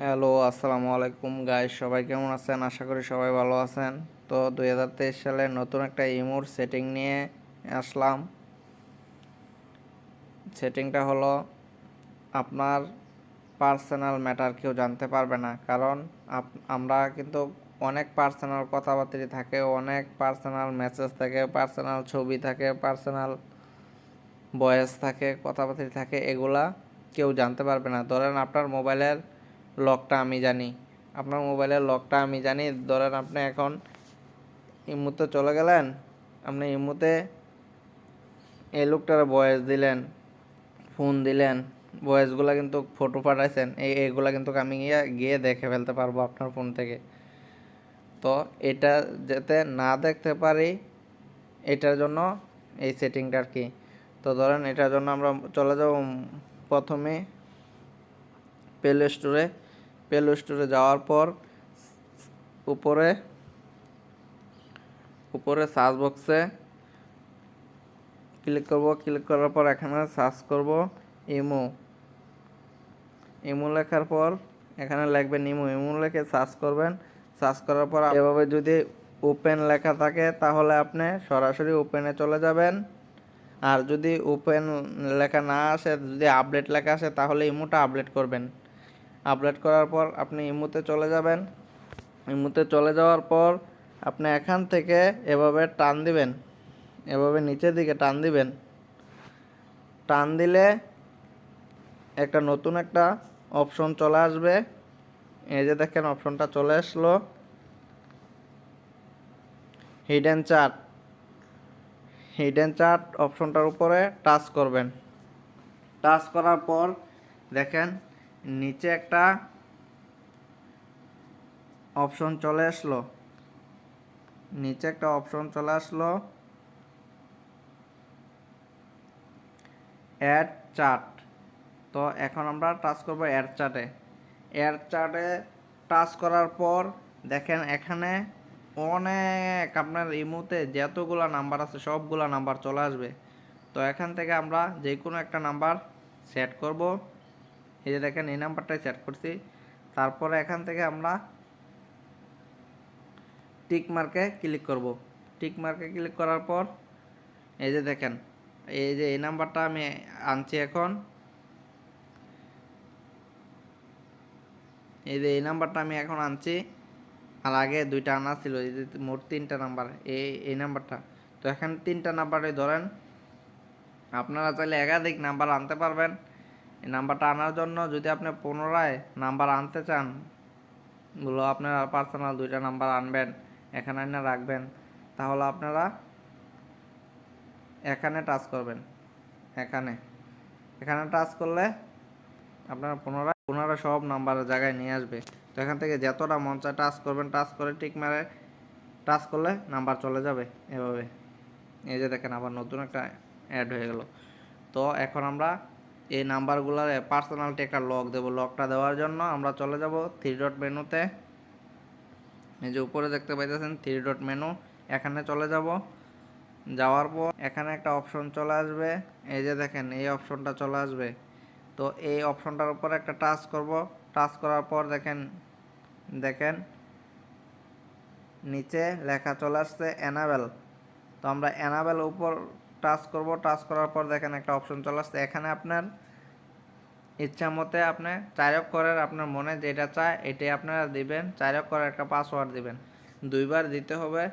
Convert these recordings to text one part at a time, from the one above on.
Hello, আসসালামু আলাইকুম guys, সবাই কেমন আছেন? আশা করি সবাই ভালো আছেন। তো 2023 সালের নতুন একটা ইমোর সেটিং নিয়ে আসলাম। সেটিংটা হলো আপনার পার্সোনাল ম্যাটার কেউ জানতে পারবে না, কারণ আমরা কিন্তু অনেক পার্সোনাল কথাবার্তা থাকে, অনেক পার্সোনাল মেসেজ থাকে, পার্সোনাল ছবি থাকে, পার্সোনাল ভয়েস থাকে, কথাবার্তা থাকে, এগুলা কেউ জানতে পারবে না। ধরেন আপনার মোবাইলের লকটা আমি জানি, ধরেন আপনি এখন ইমুতে চলে গেলেন, আপনি ইমুতে এই লোকটার ভয়েস দিলেন, ফোন দিলেন, ভয়েসগুলো কিন্তু ফটো পাঠাইছেন, এইগুলা কিন্তু আমি গিয়ে দেখে ফেলতে পারবো আপনার ফোন থেকে। তো এটা যাতে না দেখতে পারি, এটার জন্য এই সেটিংটা আর কি। তো ধরেন এটার জন্য আমরা চলে যাব প্রথমে প্লে স্টোরে যাওয়ার পর উপরে উপরে সার্চ বক্সে ক্লিক করার পর এখানে সার্চ করব ইমো লেখার পর এখানে লিখবেন ইমো লিখে সার্চ করবেন। সার্চ করার পর এভাবে যদি ওপেন লেখা থাকে তাহলে আপনি সরাসরি ওপেনে চলে যাবেন, আর যদি ওপেন লেখা না আসে, যদি আপডেট লেখা আসে, তাহলে ইমোটা আপডেট করবেন। আপডেট করার পর আপনি ইমোতে চলে যাবেন। ইমোতে চলে যাওয়ার পর আপনি এখান থেকে এভাবে টান দিবেন, এভাবে নিচের দিকে টান দিবেন। টান দিলে নতুন একটা অপশন চলে আসবে। এই যে দেখেন অপশনটা চলে আসলো, হিডেন চার্ট অপশনটার উপরে টাচ করবেন। টাচ করার পর দেখেন নিচে একটা অপশন চলে আসলো, অ্যাড চার্ট। তো এখন আমরা টাচ করব অ্যাড চার্টে টাচ করার পর দেখেন এখানে অনেক আপনার ইমোতে যতগুলা নাম্বার আছে সবগুলা নাম্বার চলে আসবে। তো এখান থেকে আমরা যে কোনো একটা নাম্বার সেট করব। এই যে দেখেন এই নাম্বারটাই সেট করছি। তারপরে এখান থেকে আমরা টিক মার্কে ক্লিক করব। টিক মার্কে ক্লিক করার পর এই যে দেখেন এই নাম্বারটা আমি আনছি এখন। এই নাম্বারটা আমি এখন আনছি, আর আগে দুইটা আনা ছিল, এই যে মোট 3টা নাম্বার, এই নাম্বারটা। তো এখানে 3টা নাম্বারে ধরেন আপনারা চাইলে একাধিক নাম্বার আনতে পারবেন। এই নাম্বারটা আনার জন্য যদি আপনি পুনরায় নাম্বার আনতে চান, বলো আপনারা পার্সোনাল 2টা নাম্বার আনবেন, এখানে এনে রাখবেন, তাহলে আপনারা এখানে টাচ করবেন। এখানে টাচ করলে আপনারা পুনরায় সব নাম্বারের জায়গায় নিয়ে আসবে। তো এখান থেকে যতটা মন চায় টাচ করবেন, টাচ করে টিক মারে টাচ করলে নাম্বার চলে যাবে এভাবে। এই যে দেখেন আবার নতুন একটা অ্যাড হয়ে গেল। তো এখন আমরা এই নাম্বারগুলোর পার্সোনালিটি একটা লক দেবো। লকটা দেওয়ার জন্য আমরা চলে যাব 3 ডট মেনুতে। এই যে উপরে দেখতে পাইতেছেন 3 ডট মেনু, এখানে চলে যাব। যাওয়ার পর এখানে একটা অপশন চলে আসবে, এই যে দেখেন এই অপশনটা চলে আসবে। তো এই অপশনটার উপর একটা টাচ করব। টাচ করার পর দেখেন নিচে লেখা চলে আসছে এনাবেল। তো আমরা এনাবেল উপর টাচ করব। টাচ করার পর দেখেন একটা অপশন চলে আসছে। এখানে আপনার ইচ্ছা মতে আপনি 4 অক্ষরের আপনার মনে যেটা চায় এটাই আপনারা দিবেন। 4 অক্ষরের একটা পাসওয়ার্ড দিবেন, 2বার দিতে হবে।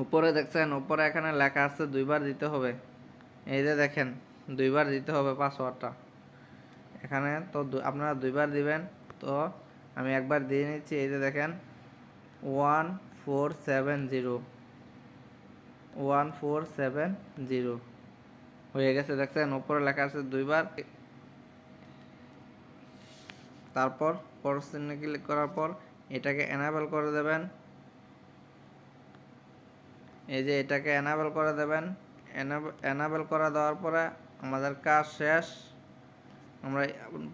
উপরে দেখছেন উপরে এখানে লেখা আছে 2বার দিতে হবে। এই যে দেখেন 2বার দিতে হবে পাসওয়ার্ডটা এখানে। তো আপনারা 2বার দিবেন। তো আমি একবার দিয়ে নিচ্ছি। এই যে দেখেন 1470 হয়ে গেছে, দেখছেন উপরে লেখা আছে 2বার। তারপর চিহ্নে ক্লিক করার পর এটাকে এনাবেল করে দেবেন। এই যে এটাকে এনাবেল করে দেবেন। এনাবেল করে দেওয়ার পরে আমাদের কাজ শেষ। আমরা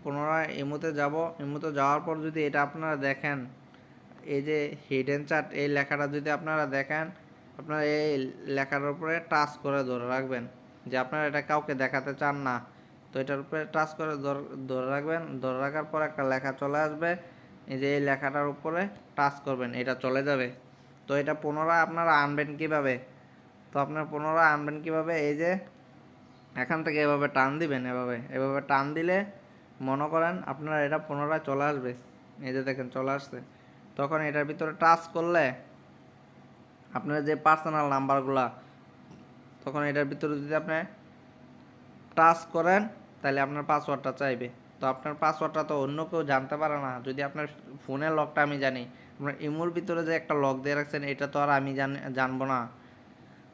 পুনরায় ইমোতে যাব। ইমোতে যাওয়ার পর যদি এটা আপনারা দেখেন, এই যে হিডেন চার্ট এই লেখাটা যদি আপনারা দেখেন, আপনারা এই লেখার উপরে টাচ করে ধরে রাখবেন যে আপনারা এটা কাউকে দেখাতে চান না। তো এটার উপরে টাচ করে ধরে রাখবেন। ধরে রাখার পর একটা লেখা চলে আসবে, এই যে এই লেখাটার উপরে টাচ করবেন, এটা চলে যাবে। তো এটা পুনরায় আপনারা আনবেন কিভাবে? তো আপনারা পুনরায় আনবেন কিভাবে? এই যে এখান থেকে এভাবে টান দিবেন, এভাবে টান দিলে মনে করেন আপনারা এটা পুনরায় চলে আসবে। এই যে দেখেন চলে আসছে। তখন এটার ভিতরে টাচ করলে আপনার যে পার্সোনাল নাম্বারগুলা, তখন এটার ভিতরে যদি আপনি টাচ করেন তাহলে আপনার পাসওয়ার্ডটা চাইবে। তো আপনার পাসওয়ার্ডটা তো অন্য কেউ জানতে পারে না। যদি আপনার ফোনের লকটা আমি জানি, আপনার ইমোর ভিতরে যে একটা লক দিয়ে রাখছেন এটা তো আর আমি জানবো না।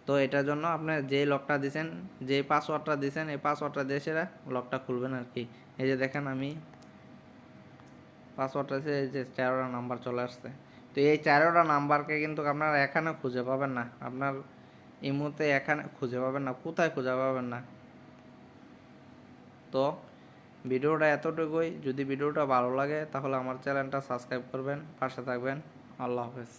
তো এটার জন্য আপনি যেই লকটা দিয়েছেন, যেই পাসওয়ার্ডটা দিয়েছেন, এই পাসওয়ার্ডটা দিয়ে সেটা লকটা খুলবেন আর কি। এই যে দেখেন আমি পাসওয়ার্ডটা আছে, এই যে 4টা নাম্বার চলে আসছে। তো এই 4টা নাম্বারকে কিন্তু আপনারা এখানে খুঁজে পাবেন না, আপনার ইমোতে এখানে খুঁজে পাবেন না, কোথায় খুঁজে পাবেন না। তো ভিডিওটা এতটুকুই। যদি ভিডিওটা ভালো লাগে তাহলে আমার চ্যানেলটা সাবস্ক্রাইব করবেন, পাশে থাকবেন। আল্লাহ হাফেজ।